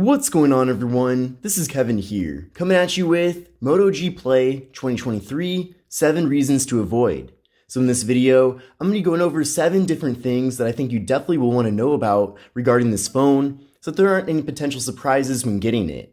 What's going on, everyone? This is Kevin here, coming at you with Moto G Play 2023, 7 Reasons to Avoid. So in this video, I'm going to be going over 7 different things that I think you definitely will want to know about regarding this phone, so that there aren't any potential surprises when getting it.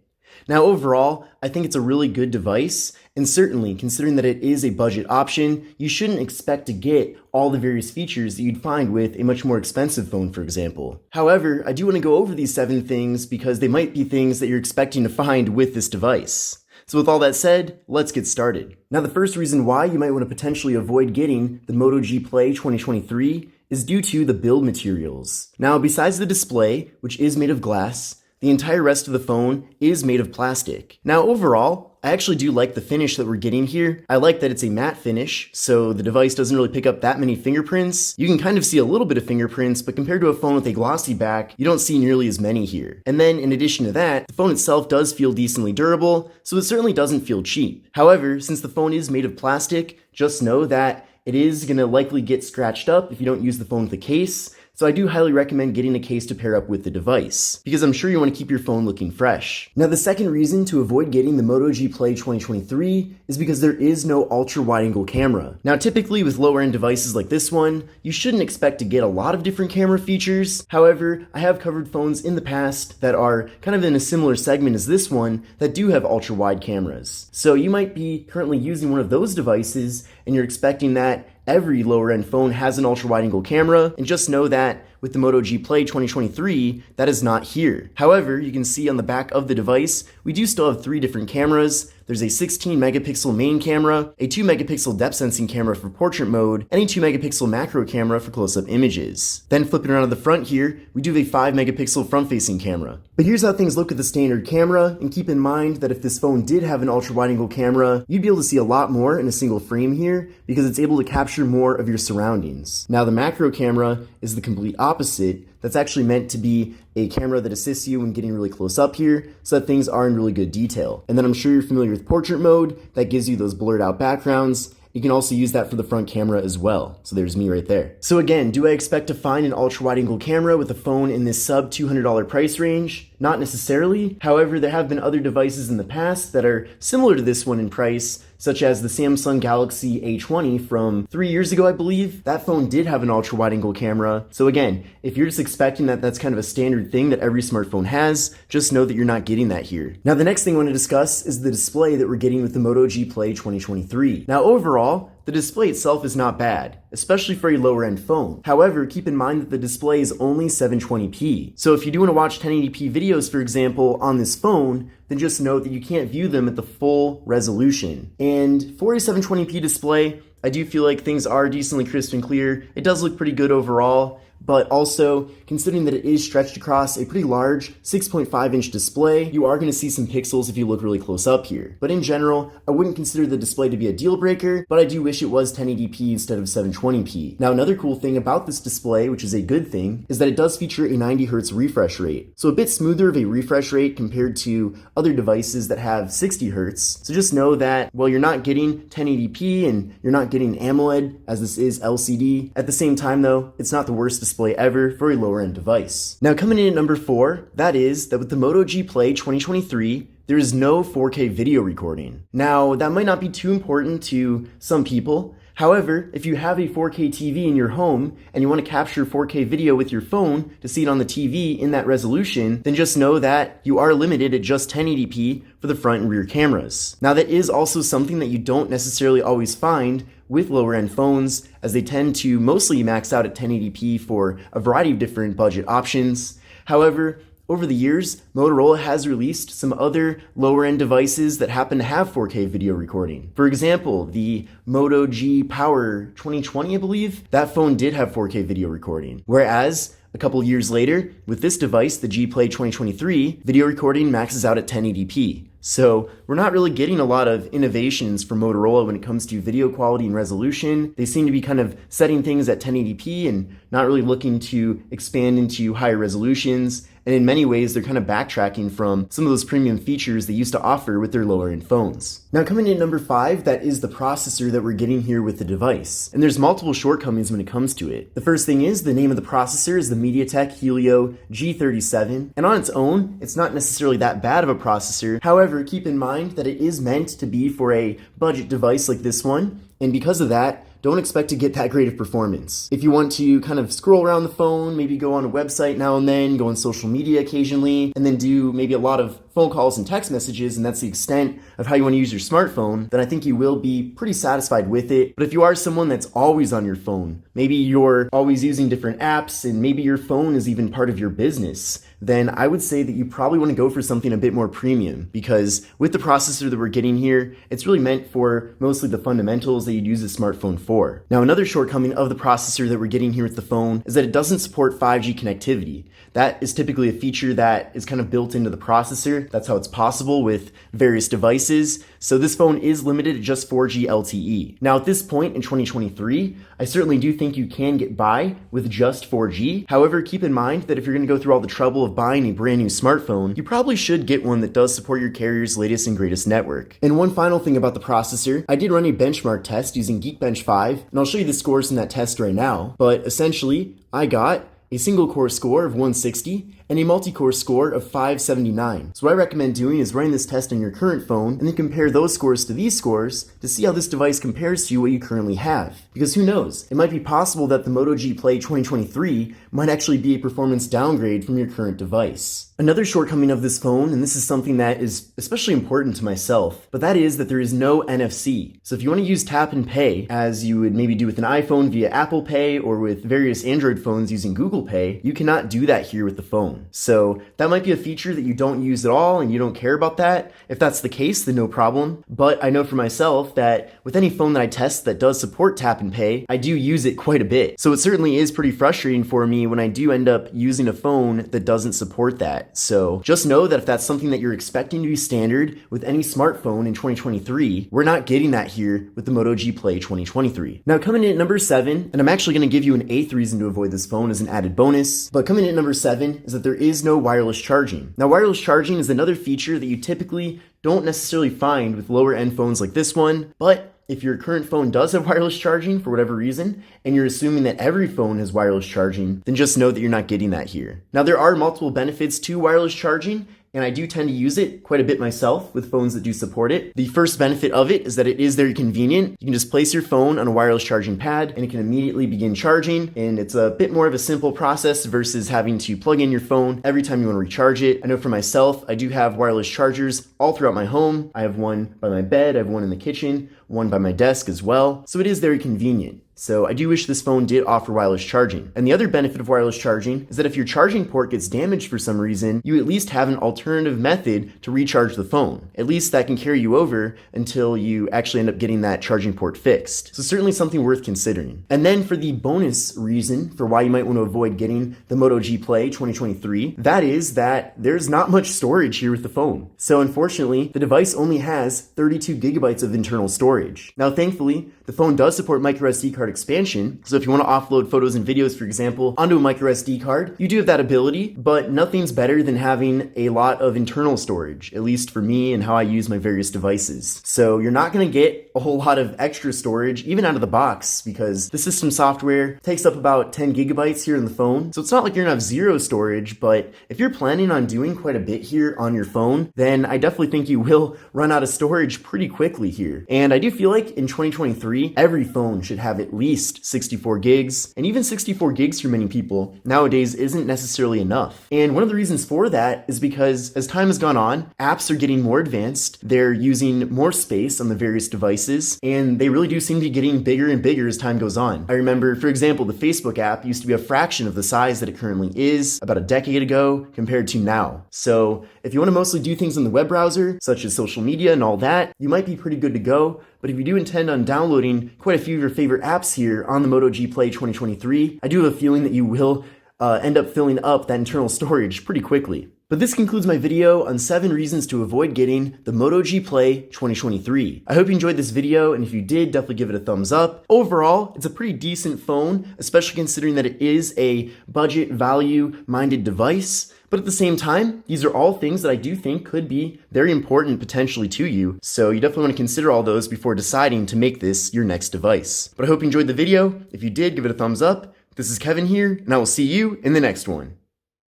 Now overall, I think it's a really good device, and certainly, considering that it is a budget option, you shouldn't expect to get all the various features that you'd find with a much more expensive phone, for example. However, I do want to go over these 7 things because they might be things that you're expecting to find with this device. So with all that said, let's get started. Now the first reason why you might want to potentially avoid getting the Moto G Play 2023 is due to the build materials. Now besides the display, which is made of glass, the entire rest of the phone is made of plastic. Now overall, I actually do like the finish that we're getting here. I like that it's a matte finish, so the device doesn't really pick up that many fingerprints. You can kind of see a little bit of fingerprints, but compared to a phone with a glossy back, you don't see nearly as many here. And then in addition to that, the phone itself does feel decently durable, so it certainly doesn't feel cheap. However, since the phone is made of plastic, just know that it is going to likely get scratched up if you don't use the phone with a case. So I do highly recommend getting a case to pair up with the device, because I'm sure you want to keep your phone looking fresh. Now the second reason to avoid getting the Moto G Play 2023 is because there is no ultra wide angle camera. Now typically with lower end devices like this one, you shouldn't expect to get a lot of different camera features. However, I have covered phones in the past that are kind of in a similar segment as this one that do have ultra wide cameras. So you might be currently using one of those devices and you're expecting that every lower end phone has an ultra wide angle camera, and just know that with the Moto G Play 2023, that is not here. However, you can see on the back of the device, we do still have 3 different cameras. There's a 16 megapixel main camera, a 2 megapixel depth sensing camera for portrait mode, and a 2 megapixel macro camera for close-up images. Then flipping around to the front here, we do have a 5 megapixel front-facing camera. But here's how things look with the standard camera, and keep in mind that if this phone did have an ultra wide angle camera, you'd be able to see a lot more in a single frame here, because it's able to capture more of your surroundings. Now the macro camera is the complete opposite. That's actually meant to be a camera that assists you when getting really close up here, so that things are in really good detail. And then I'm sure you're familiar with portrait mode, that gives you those blurred out backgrounds. You can also use that for the front camera as well. So there's me right there. So again, do I expect to find an ultra wide angle camera with a phone in this sub $200 price range? Not necessarily. However, there have been other devices in the past that are similar to this one in price, such as the Samsung Galaxy A20 from 3 years ago, I believe. That phone did have an ultra wide angle camera. So again, if you're just expecting that that's kind of a standard thing that every smartphone has, just know that you're not getting that here. Now the next thing I want to discuss is the display that we're getting with the Moto G Play 2023. Now overall, the display itself is not bad, especially for a lower end phone. However, keep in mind that the display is only 720p. So if you do want to watch 1080p videos, for example, on this phone, then just note that you can't view them at the full resolution. And for a 720p display, I do feel like things are decently crisp and clear. It does look pretty good overall. But also, considering that it is stretched across a pretty large 6.5-inch display, you are going to see some pixels if you look really close up here. But in general, I wouldn't consider the display to be a deal breaker, but I do wish it was 1080p instead of 720p. Now another cool thing about this display, which is a good thing, is that it does feature a 90Hz refresh rate. So a bit smoother of a refresh rate compared to other devices that have 60Hz. So just know that while you're not getting 1080p and you're not getting AMOLED, as this is LCD, at the same time though, it's not the worst display ever for a lower end device. Now coming in at number 4, that is that with the Moto G Play 2023, there is no 4K video recording. Now that might not be too important to some people. However, if you have a 4K TV in your home and you want to capture 4K video with your phone to see it on the TV in that resolution, then just know that you are limited at just 1080p for the front and rear cameras. Now that is also something that you don't necessarily always find with lower end phones, as they tend to mostly max out at 1080p for a variety of different budget options. However, over the years, Motorola has released some other lower-end devices that happen to have 4K video recording. For example, the Moto G Power 2020, I believe, that phone did have 4K video recording. Whereas, a couple years later, with this device, the G Play 2023, video recording maxes out at 1080p. So we're not really getting a lot of innovations from Motorola when it comes to video quality and resolution. They seem to be kind of setting things at 1080p and not really looking to expand into higher resolutions. and in many ways they're kind of backtracking from some of those premium features they used to offer with their lower end phones. Now coming in at number 5, that is the processor that we're getting here with the device. And there's multiple shortcomings when it comes to it. The first thing is the name of the processor is the MediaTek Helio G37, and on its own, it's not necessarily that bad of a processor. However, keep in mind that it is meant to be for a budget device like this one, and because of that, don't expect to get that great of performance. If you want to kind of scroll around the phone, maybe go on a website now and then, go on social media occasionally, and then do maybe a lot of phone calls and text messages, and that's the extent of how you want to use your smartphone, then I think you will be pretty satisfied with it. But if you are someone that's always on your phone, maybe you're always using different apps, and maybe your phone is even part of your business, then I would say that you probably want to go for something a bit more premium, because with the processor that we're getting here, it's really meant for mostly the fundamentals that you'd use a smartphone for. Now, another shortcoming of the processor that we're getting here with the phone is that it doesn't support 5G connectivity. That is typically a feature that is kind of built into the processor. That's how it's possible with various devices. So this phone is limited to just 4G LTE. Now at this point in 2023, I certainly do think you can get by with just 4G. However, keep in mind that if you're going to go through all the trouble of buying a brand new smartphone, you probably should get one that does support your carrier's latest and greatest network. And one final thing about the processor, I did run a benchmark test using Geekbench 5, and I'll show you the scores from that test right now. But essentially, I got a single core score of 160, and a multi-core score of 579. So what I recommend doing is running this test on your current phone and then compare those scores to these scores to see how this device compares to what you currently have. Because who knows, it might be possible that the Moto G Play 2023 might actually be a performance downgrade from your current device. Another shortcoming of this phone, and this is something that is especially important to myself, but that is that there is no NFC. So if you want to use tap and pay, as you would maybe do with an iPhone via Apple Pay or with various Android phones using Google Pay, you cannot do that here with the phone. So that might be a feature that you don't use at all and you don't care about that. If that's the case, then no problem. But I know for myself that with any phone that I test that does support tap and pay, I do use it quite a bit. So it certainly is pretty frustrating for me when I do end up using a phone that doesn't support that. So just know that if that's something that you're expecting to be standard with any smartphone in 2023, we're not getting that here with the Moto G Play 2023. Now coming in at number 7, and I'm actually going to give you an 8th reason to avoid this phone as an added bonus, but coming in at number 7 is that there is no wireless charging. Now wireless charging is another feature that you typically don't necessarily find with lower end phones like this one, but if your current phone does have wireless charging for whatever reason, and you're assuming that every phone has wireless charging, then just know that you're not getting that here. Now there are multiple benefits to wireless charging, and I do tend to use it quite a bit myself with phones that do support it. The first benefit of it is that it is very convenient. You can just place your phone on a wireless charging pad and it can immediately begin charging, and it's a bit more of a simple process versus having to plug in your phone every time you want to recharge it. I know for myself, I do have wireless chargers all throughout my home. I have one by my bed, I have one in the kitchen, one by my desk as well. So it is very convenient. So I do wish this phone did offer wireless charging. And the other benefit of wireless charging is that if your charging port gets damaged for some reason, you at least have an alternative method to recharge the phone. At least that can carry you over until you actually end up getting that charging port fixed. So certainly something worth considering. And then for the bonus reason for why you might want to avoid getting the Moto G Play 2023, that is that there's not much storage here with the phone. So unfortunately, the device only has 32 gigabytes of internal storage. Now thankfully, the phone does support microSD card expansion, so if you want to offload photos and videos, for example, onto a microSD card, you do have that ability, but nothing's better than having a lot of internal storage, at least for me and how I use my various devices. So you're not going to get a whole lot of extra storage, even out of the box, because the system software takes up about 10 gigabytes here in the phone, so it's not like you're going to have zero storage, but if you're planning on doing quite a bit here on your phone, then I definitely think you will run out of storage pretty quickly here. And I do feel like in 2023, every phone should have at least 64 gigs, and even 64 gigs for many people nowadays isn't necessarily enough. And one of the reasons for that is because as time has gone on, apps are getting more advanced, they're using more space on the various devices, and they really do seem to be getting bigger and bigger as time goes on. I remember, for example, the Facebook app used to be a fraction of the size that it currently is about a decade ago compared to now. So if you want to mostly do things in the web browser, such as social media and all that, you might be pretty good to go. But if you do intend on downloading quite a few of your favorite apps here on the Moto G Play 2023, I do have a feeling that you will end up filling up that internal storage pretty quickly. But this concludes my video on 7 reasons to avoid getting the Moto G Play 2023. I hope you enjoyed this video, and if you did, definitely give it a thumbs up. Overall, it's a pretty decent phone, especially considering that it is a budget value-minded device. But at the same time, these are all things that I do think could be very important potentially to you. So you definitely want to consider all those before deciding to make this your next device. But I hope you enjoyed the video. If you did, give it a thumbs up. This is Kevin here, and I will see you in the next one.